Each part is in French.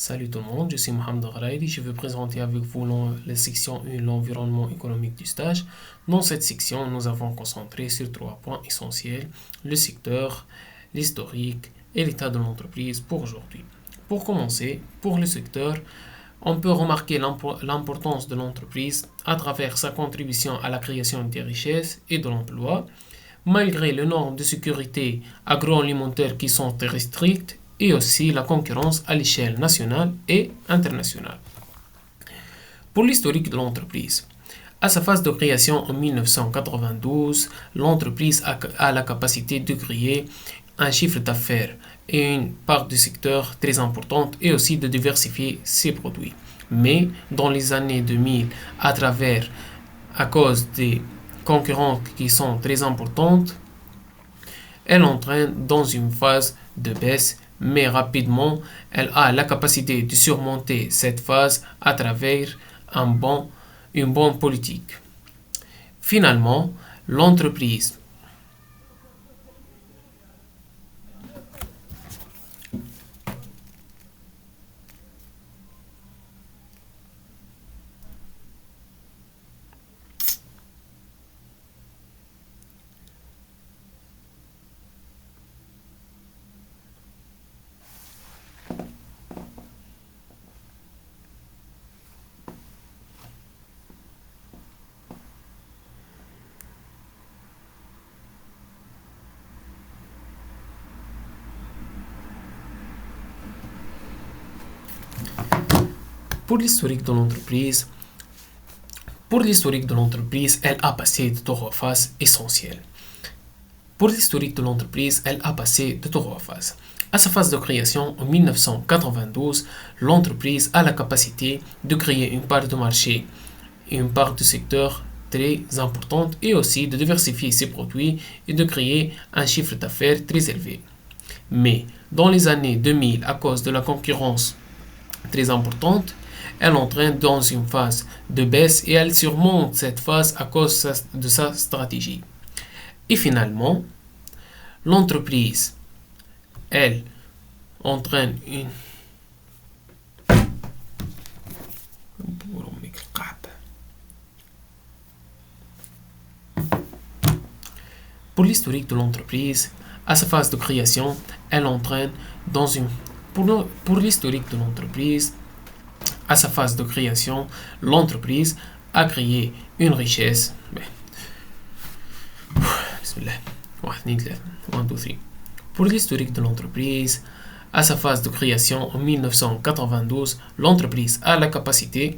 Salut tout le monde, je suis Mohamed Ghraïdi. Je vais présenter avec vous la section 1, l'environnement économique du stage. Dans cette section, nous avons concentré sur trois points essentiels, le secteur, l'historique et l'état de l'entreprise pour aujourd'hui. Pour commencer, pour le secteur, on peut remarquer l'importance de l'entreprise à travers sa contribution à la création des richesses et de l'emploi, malgré les normes de sécurité agroalimentaire qui sont très strictes et aussi la concurrence à l'échelle nationale et internationale. Pour l'historique de l'entreprise, à sa phase de création en 1992, l'entreprise a la capacité de créer un chiffre d'affaires et une part du secteur très importante et aussi de diversifier ses produits. Mais dans les années 2000, à cause des concurrentes qui sont très importantes, elle entraîne dans une phase de baisse, mais rapidement, elle a la capacité de surmonter cette phase à travers une bonne politique. Finalement, l'entreprise pour l'historique de l'entreprise, elle a passé de trois phases essentielles. Pour l'historique de l'entreprise, elle a passé de trois phases. À sa phase de création en 1992, l'entreprise a la capacité de créer une part de marché et une part de secteur très importante et aussi de diversifier ses produits et de créer un chiffre d'affaires très élevé. Mais dans les années 2000, à cause de la concurrence très importante, elle entraîne dans une phase de baisse et elle surmonte cette phase à cause de sa stratégie. Et finalement, l'entreprise, elle, entraîne une... Pour l'historique de l'entreprise, à sa phase de création, elle entraîne dans une... Pour l'historique de l'entreprise, à sa phase de création, l'entreprise a créé une richesse. Pour l'historique de l'entreprise, à sa phase de création en 1992, l'entreprise a la capacité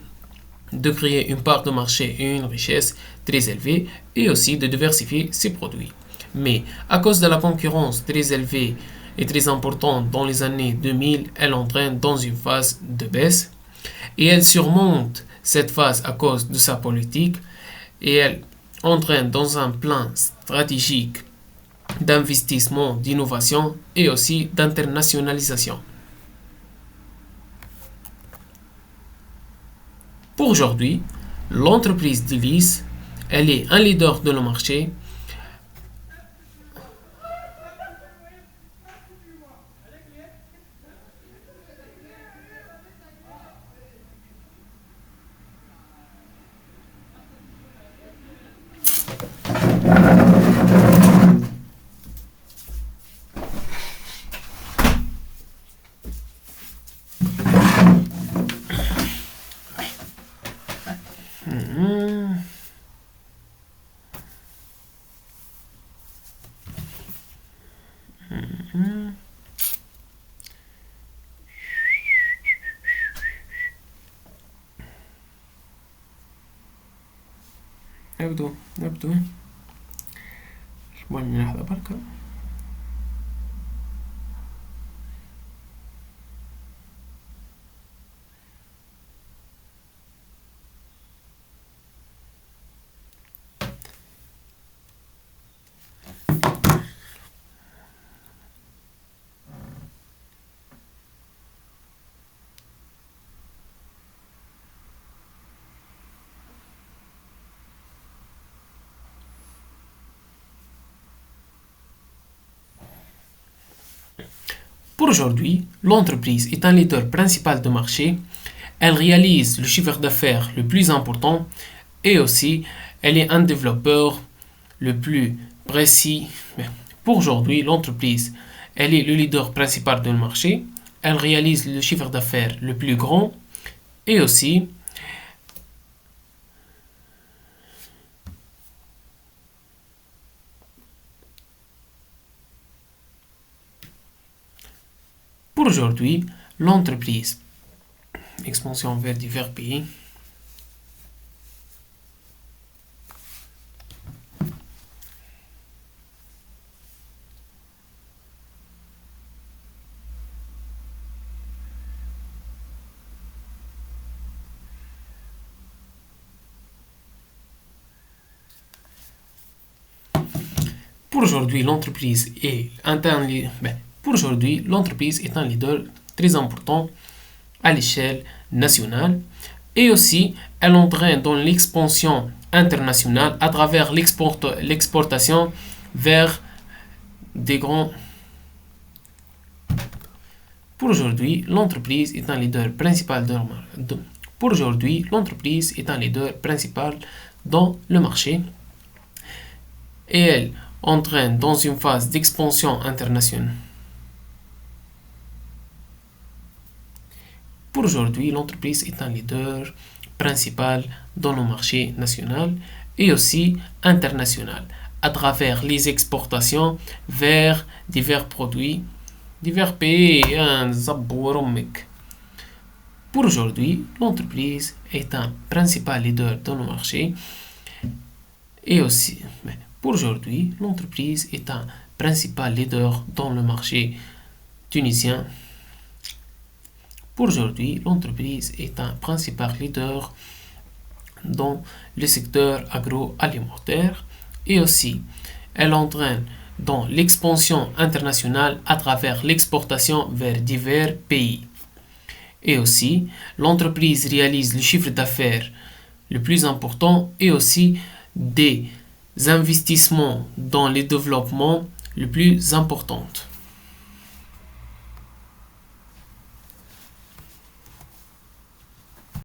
de créer une part de marché et une richesse très élevée et aussi de diversifier ses produits. Mais à cause de la concurrence très élevée et très importante dans les années 2000, elle entraîne dans une phase de baisse et elle surmonte cette phase à cause de sa politique et elle entraîne dans un plan stratégique d'investissement, d'innovation et aussi d'internationalisation. Pour aujourd'hui, l'entreprise Delis, elle est un leader de le marché. نبدو شوي من لحظة بركة. Pour aujourd'hui, l'entreprise est un leader principal de marché. Elle réalise le chiffre d'affaires le plus important et aussi elle est un développeur le plus précis. Pour aujourd'hui, l'entreprise, elle est le leader principal de marché. Elle réalise le chiffre d'affaires le plus grand et aussi pour aujourd'hui, l'entreprise, expansion vers divers pays. Pour aujourd'hui, l'entreprise est un leader très important à l'échelle nationale et aussi elle entraîne dans l'expansion internationale à travers l'exportation vers des grands. Pour aujourd'hui, l'entreprise est un leader principal pour aujourd'hui, l'entreprise est un leader principal dans le marché et elle entraîne dans une phase d'expansion internationale. Pour aujourd'hui, l'entreprise est un leader principal dans le marché national et aussi international à travers les exportations vers divers produits, divers pays. Pour aujourd'hui, l'entreprise est un principal leader dans le marché et aussi, pour aujourd'hui, l'entreprise est un principal leader dans le marché tunisien. Pour aujourd'hui, l'entreprise est un principal leader dans le secteur agroalimentaire et aussi elle entraîne dans l'expansion internationale à travers l'exportation vers divers pays. Et aussi, l'entreprise réalise le chiffre d'affaires le plus important et aussi des investissements dans les développements le plus importants.